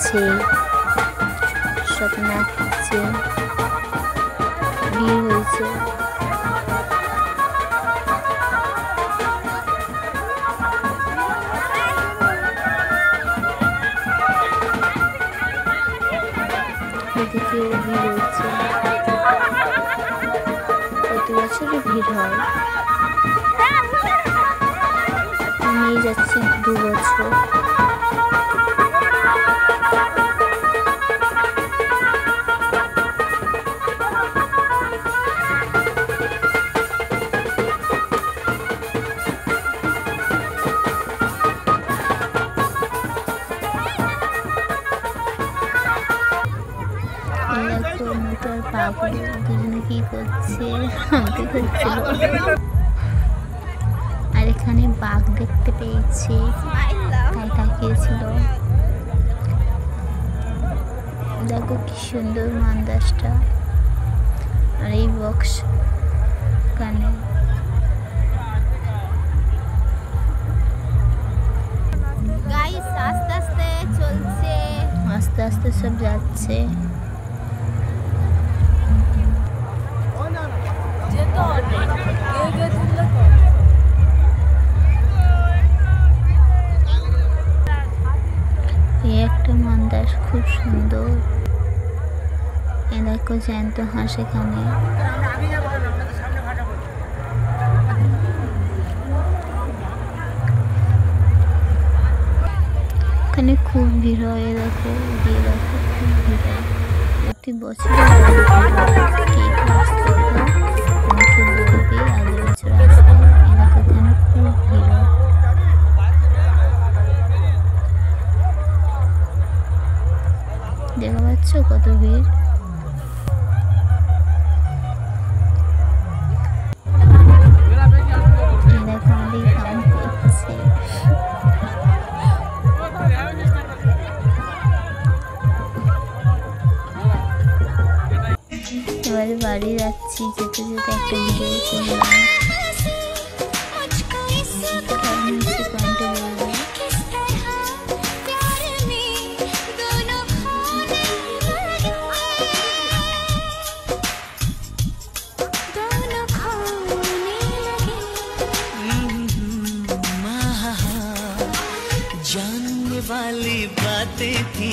গাচ্ছে, সব নাচছে, ভিড় হয়েছে। এদিকেও ভিড় হয়েছে, প্রতি বছরই ভিড় হয়। নিয়ে যাচ্ছি 2 বছর। মোটর পাগল দুজনে কি করছে, আমাকে করছিল। আর এখানে বাঘ দেখতে পেয়েছে, তাই তাকিয়েছিল। দেখো কি সুন্দর মান্দাসটা, আর এই বক্স কানে। গাইস আস্তে আস্তে চলছে, আস্তে আস্তে সব যাচ্ছে। এই একটা মান্দাস খুব সুন্দর। এ দেখো জ্যান্ত হাঁস এখানে। এখানে খুব ভিড় হয়, এ দেখো গিয়ে দেখো খুব ভিড় হয় প্রতি বছর। আমাকে বলবে আগের বছর আসবে। এ দেখো এখানে খুব ভিড় হয়। দেখা পাচ্ছ কত ভিড়। দেখো আমাদের কাম করছে। এবারে বাড়ি যাচ্ছি, যেতে যেতে একটা ভিডিও করলাম। जानने वाली बातें थी